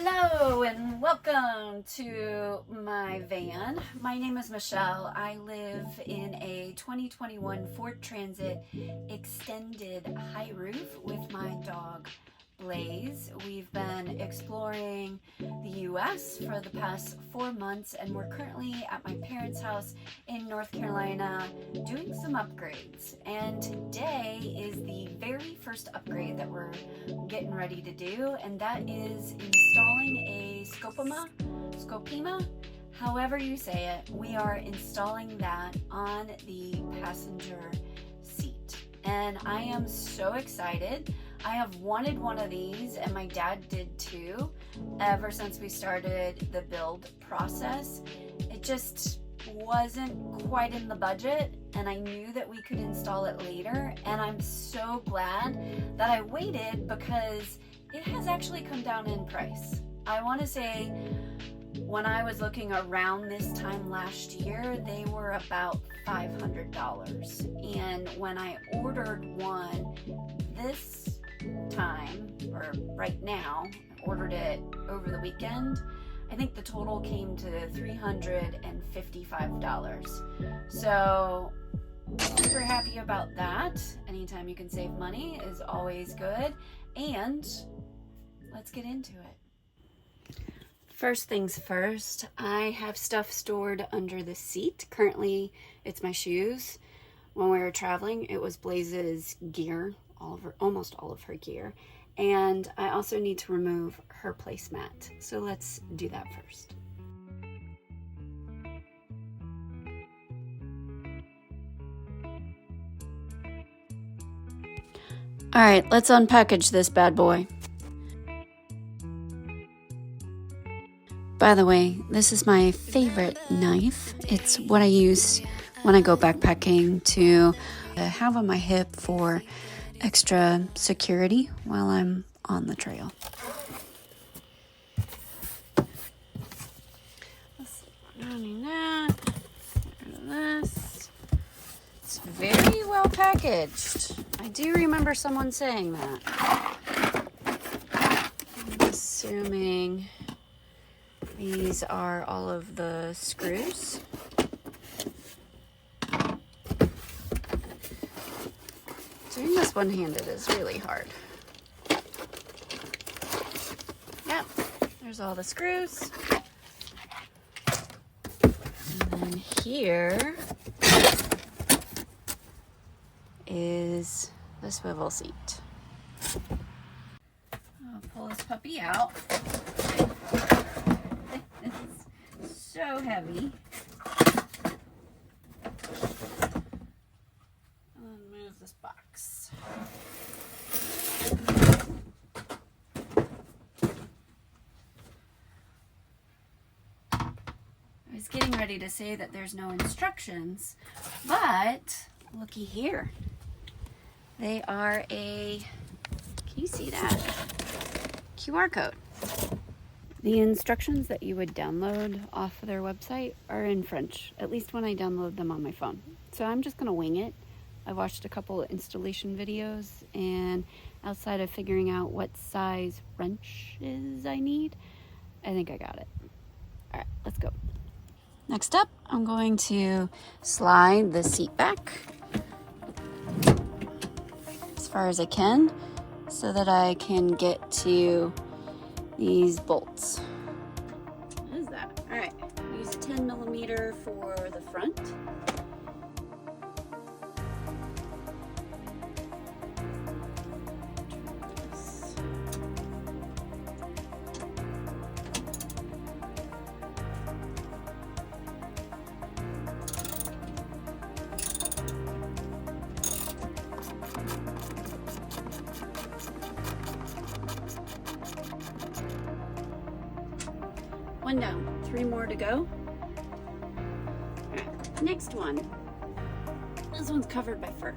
Hello and welcome to my van. My name is Michelle. I live in a 2021 Ford Transit extended high roof with my dog Blaze. We've been exploring the US for the past 4 months and we're currently at my parents' house in North Carolina doing some upgrades. And today is the very first upgrade that we're getting ready to do, and that is installing a Scopema, however you say it. We are installing that on the passenger seat. And I am so excited. I have wanted one of these, and my dad did too, ever since we started the build process. It just wasn't quite in the budget, and I knew that we could install it later, and I'm so glad that I waited because it has actually come down in price. I want to say when I was looking around this time last year, they were about $500, and when I ordered one this time, or right now, I ordered it over the weekend, I think the total came to $355. So super happy about that. Anytime you can save money is always good. And let's get into it. First things first, I have stuff stored under the seat. Currently, it's my shoes. When we were traveling, it was Blaze's gear, almost all of her gear. And I also need to remove her placemat. So let's do that first. All right, let's unpackage this bad boy. By the way, this is my favorite knife. It's what I use when I go backpacking to have on my hip for extra security while I'm on the trail. Running that, this. It's very well packaged. I do remember someone saying that. I'm assuming these are all of the screws. Doing this one-handed is really hard. Yep, there's all the screws. And then here is the swivel seat. I'll pull this puppy out. It's so heavy. This box. I was getting ready to say that there's no instructions, but looky here. They are can you see that? QR code. The instructions that you would download off of their website are in French, at least when I download them on my phone. So I'm just gonna wing it. I watched a couple of installation videos, and outside of figuring out what size wrenches I need, I think I got it. All right, let's go. Next up, I'm going to slide the seat back as far as I can so that I can get to these bolts. What is that? All right, use 10 millimeter for the front. One down, 3 more to go. All right, next one. This one's covered by fur.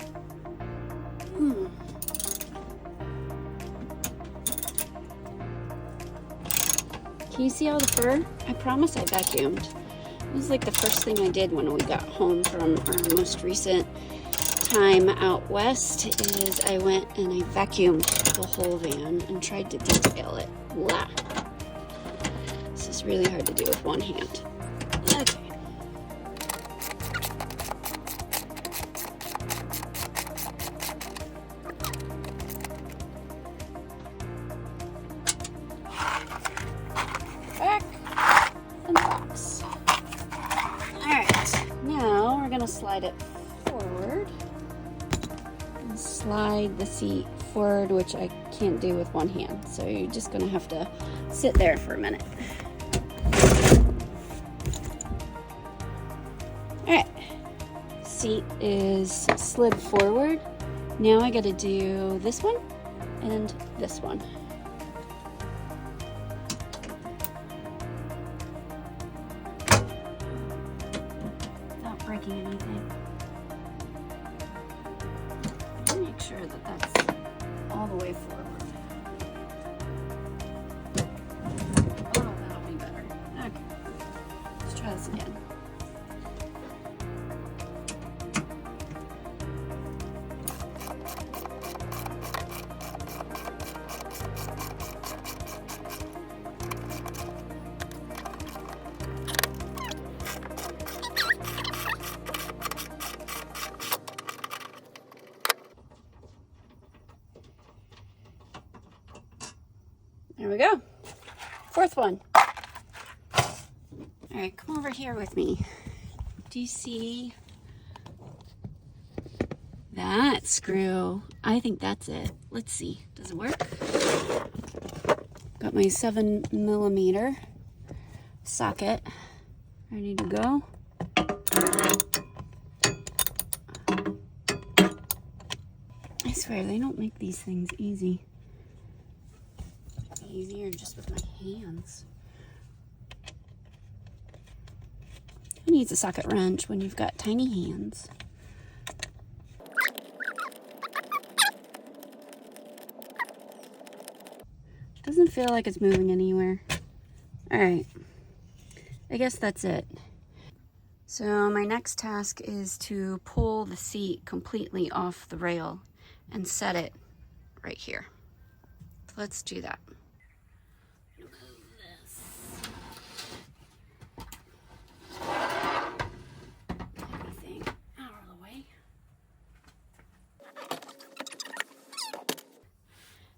Can you see all the fur? I promise I vacuumed. It was like the first thing I did when we got home from our most recent time out west is I went and I vacuumed the whole van and tried to detail it. Blah. is really hard to do with one hand. Okay. Back and box. Alright, now we're gonna slide it forward. And slide the seat forward, which I can't do with one hand, so you're just gonna have to sit there for a minute. Alright, seat is slid forward. Now I gotta do this one and this one. Without breaking anything. Make sure that that's all the way forward. Oh, that'll be better. Okay, let's try this again. There we go. Fourth one. All right, come over here with me. Do you see that screw? I think that's it. Let's see. Does it work? Got my 7mm socket ready to go. I swear, they don't make these things easy. Easier just with my hands. Who needs a socket wrench when you've got tiny hands? Doesn't feel like it's moving anywhere. All right, I guess that's it. So my next task is to pull the seat completely off the rail and set it right here. So let's do that.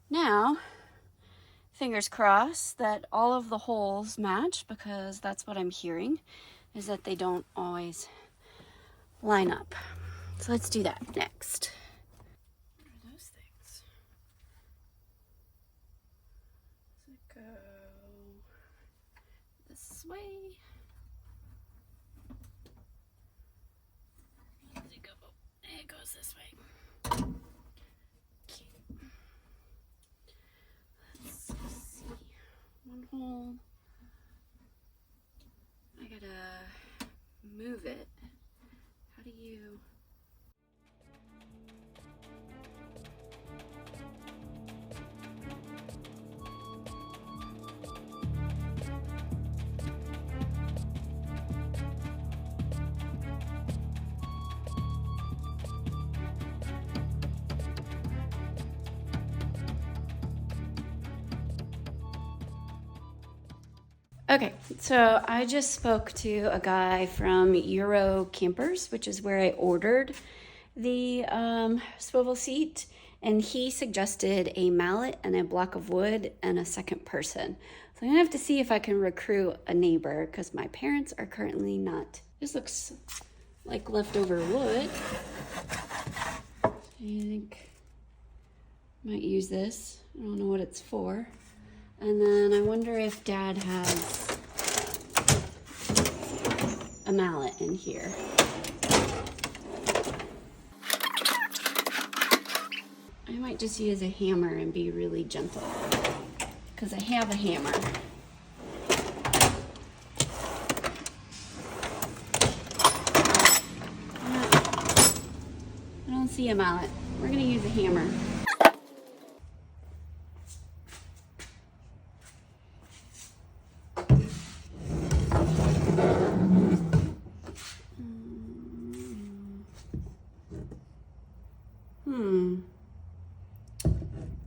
Now, fingers crossed that all of the holes match, because that's what I'm hearing, is that they don't always line up. So let's do that next. What are those things? Does it go this way? Does it go? It goes this way. One hole. I gotta move it. How do you? Okay, so I just spoke to a guy from Euro Campers, which is where I ordered the swivel seat, and he suggested a mallet and a block of wood and a second person. So I'm gonna have to see if I can recruit a neighbor, because my parents are currently not. This looks like leftover wood. I think I might use this. I don't know what it's for. And then I wonder if Dad has a mallet in here. I might just use a hammer and be really gentle, because I have a hammer. I don't see a mallet. We're gonna use a hammer.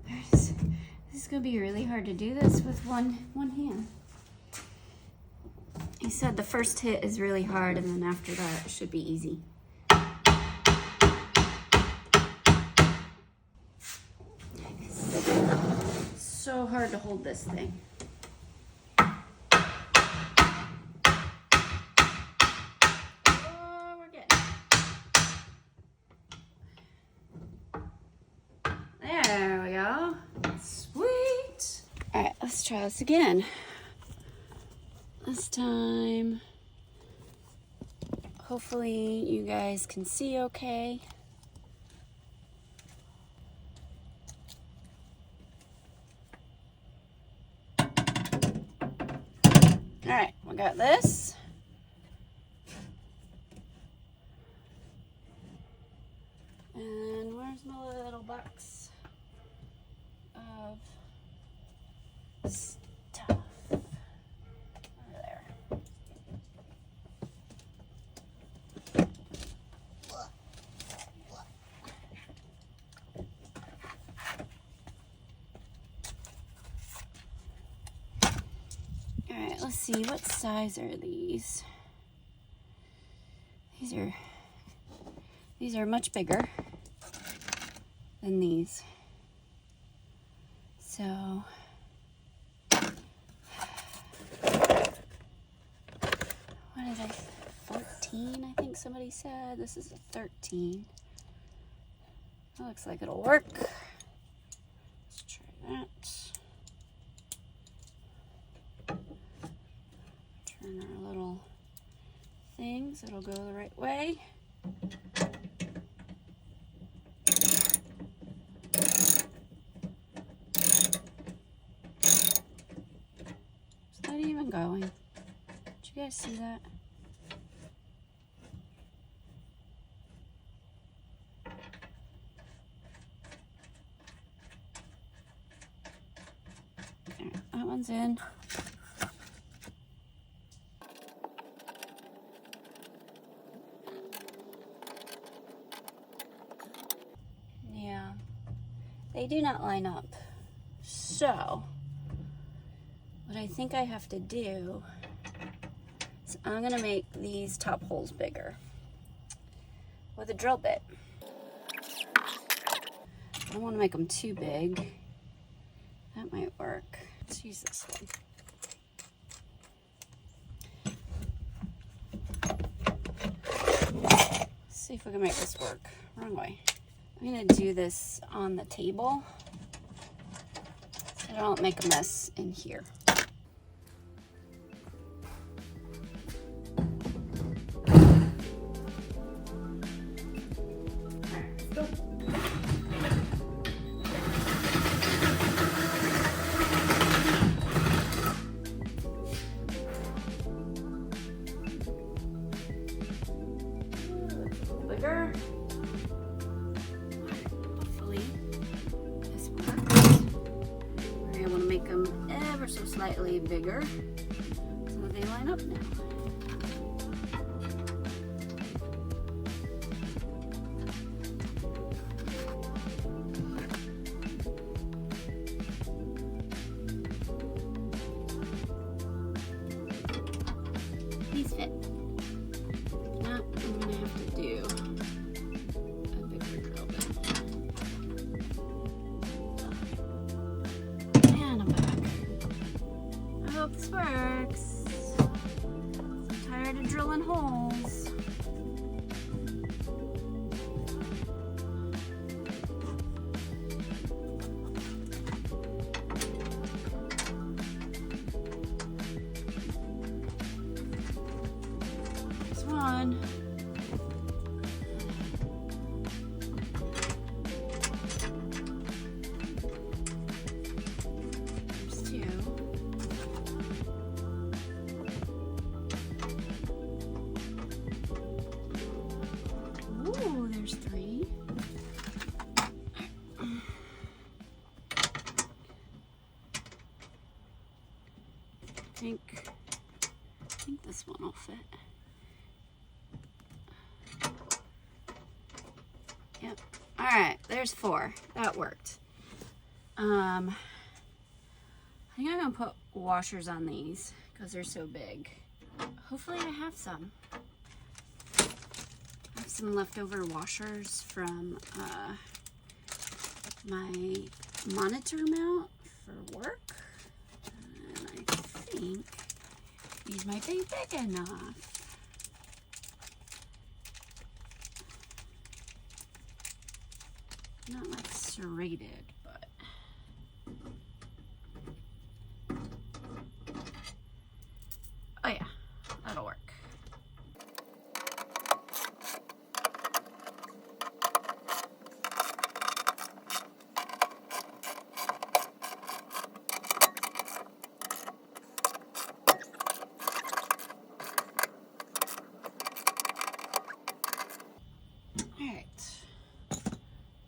This is gonna be really hard to do this with one hand. He said the first hit is really hard, and then after that it should be easy. So hard to hold this thing. Oh, we're getting it. There we go. Sweet. All right, let's try this again. This time, hopefully you guys can see okay. All right, we got this. And where's my little box of stuff? Over there. All right, let's see, what size are these? These are much bigger than these. So, what is it? 14, I think somebody said. This is a 13. That looks like it'll work. Let's try that. Turn our little things, it'll go the right way. Is that even going? Did you guys see that? There, that one's in. They do not line up. So, what I think I have to do is I'm gonna make these top holes bigger with a drill bit. I don't wanna make them too big. That might work. Let's use this one. Let's see if we can make this work. Wrong way. I'm gonna do this on the table so I don't make a mess in here. Bigger. Make them ever so slightly bigger so they line up now. These fit. Now I'm gonna have to do a bigger drill bit. I hope this works. I'm tired of drilling holes. There's one. There's two. Ooh, there's three. I think this one will fit. Yep. All right, there's four. That worked. I think I'm gonna put washers on these because they're so big. hopefully I have some. I have some leftover washers from my monitor mount for work. And I think these might be big enough. Not like serrated, but oh yeah, that'll work. All right,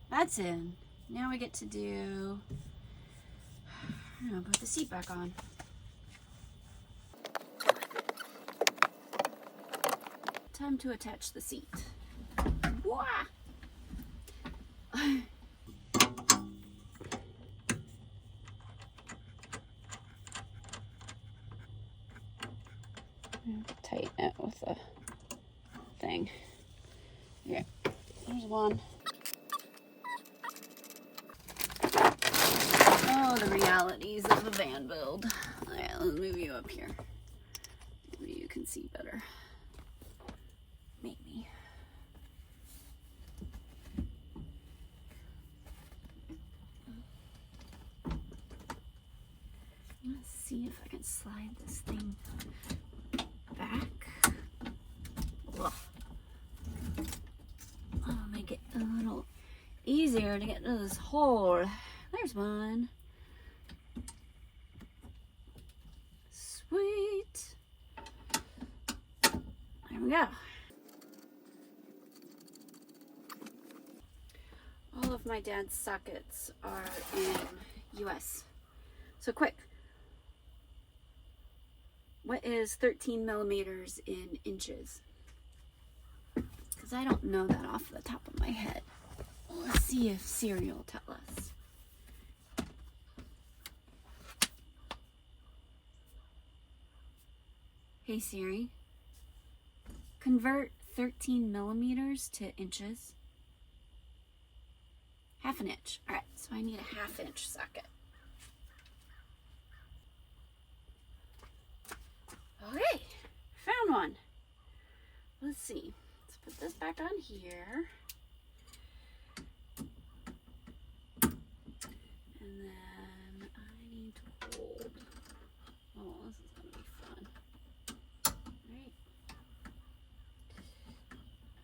that's in. Now we get to do, I don't know, put the seat back on. Time to attach the seat. Wah! Tighten it with a thing. Okay, there's one. Oh, the realities of the van build. Alright, let's move you up here. Maybe you can see better. Maybe. Let's see if I can slide this thing back. Ugh. I'll make it a little easier to get to this hole. There's one. Sweet. There we go. All of my dad's sockets are in US. So quick. What is 13 millimeters in inches? Because I don't know that off the top of my head. Let's see if Siri will tell us. Hey Siri, convert 13 millimeters to inches. Half an inch. All right, so I need a half-inch socket. Okay, found one. Let's see. Let's put this back on here. And then I need to hold. Oh, this is going to be fun. Right?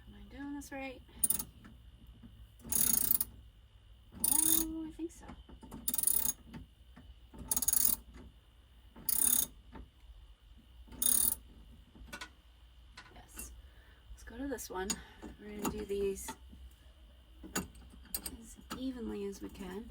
Am I doing this right? Oh, I think so. Yes. Let's go to this one. We're going to do these as evenly as we can.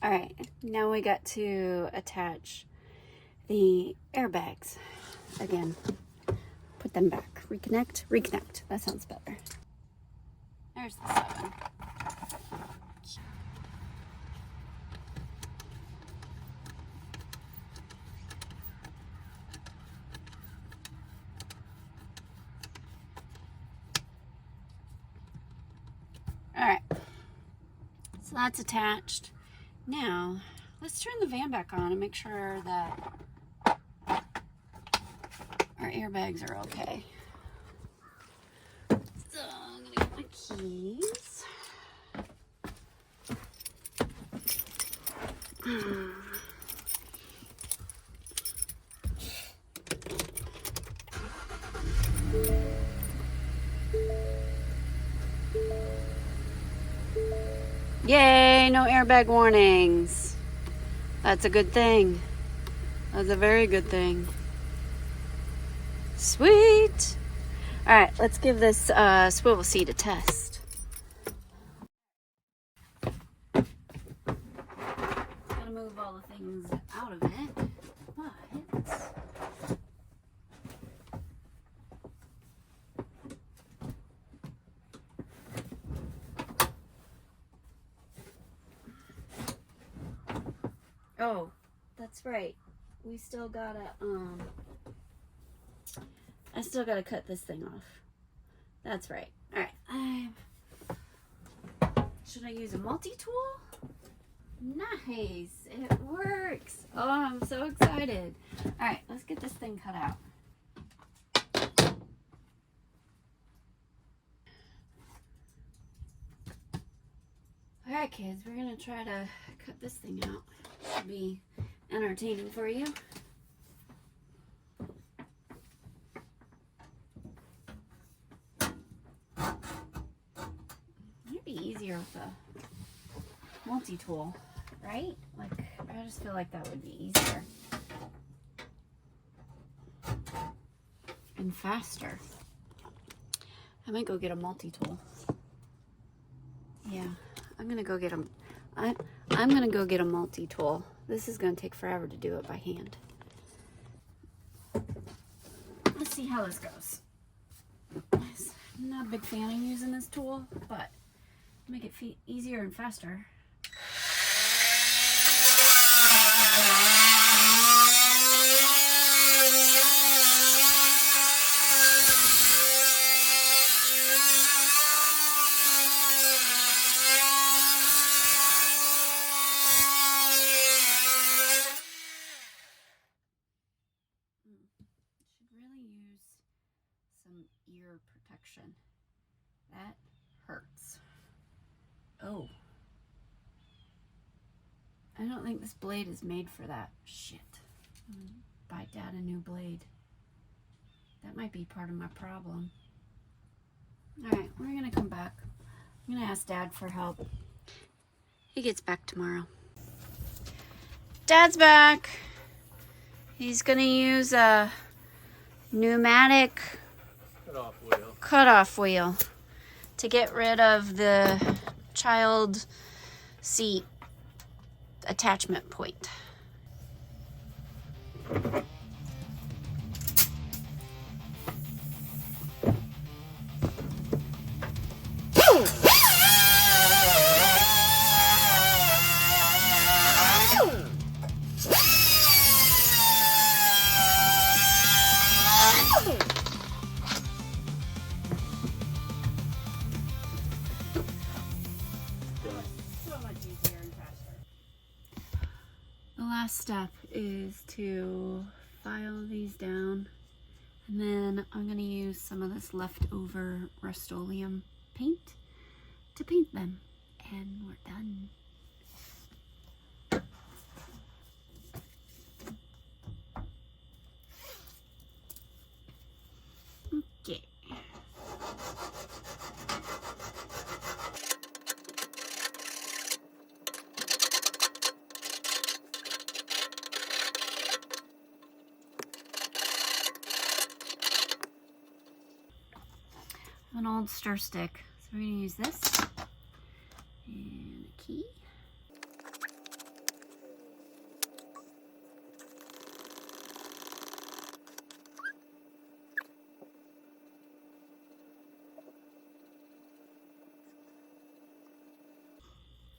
All right, now we got to attach the airbags again. Put them back. Reconnect, reconnect. That sounds better. There's the 7. All right, so that's attached. Now Let's turn the van back on and make sure that our airbags are okay. So I'm gonna get my keys. Yay, no airbag warnings. That's a good thing. That's a very good thing. Sweet. All right, let's give this swivel seat a test. Gotta move all the things out of it, but oh, that's right. We still gotta I still gotta cut this thing off. That's right. All right. Should I use a multi-tool? Nice. It works. Oh, I'm so excited. All right, let's get this thing cut out. All right, kids, we're gonna try to cut this thing out. Should be entertaining for you. It'd be easier with a multi-tool, right? Like, I just feel like that would be easier and faster. I might go get a multi-tool. Yeah, I'm gonna go get a. I'm gonna go get a multi-tool. This is gonna take forever to do it by hand. Let's see how this goes. I'm not a big fan of using this tool, but make it easier and faster. Ear protection. That hurts. Oh. I don't think this blade is made for that. Shit. Buy Dad a new blade. That might be part of my problem. Alright, we're gonna come back. I'm gonna ask Dad for help. He gets back tomorrow. Dad's back. He's gonna use a pneumatic cutoff wheel to get rid of the child seat attachment point. Last step is to file these down, and then I'm going to use some of this leftover Rust-Oleum paint to paint them, and we're done. Okay. An old stir stick. So we're going to use this and a key.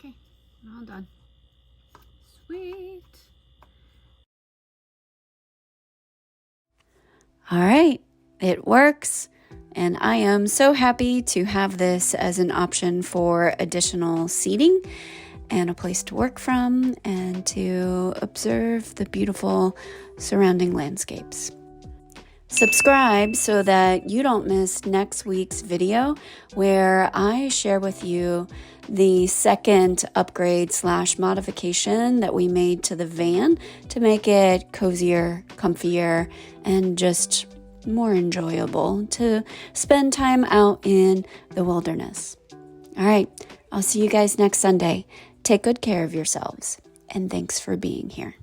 Okay, all done. Sweet. All right, it works. And I am so happy to have this as an option for additional seating. and a place to work from and to observe the beautiful surrounding landscapes. Subscribe so that you don't miss next week's video where I share with you the second upgrade / modification that we made to the van to make it cozier, comfier, and just more enjoyable to spend time out in the wilderness. All right, I'll see you guys next Sunday. Take good care of yourselves, and thanks for being here.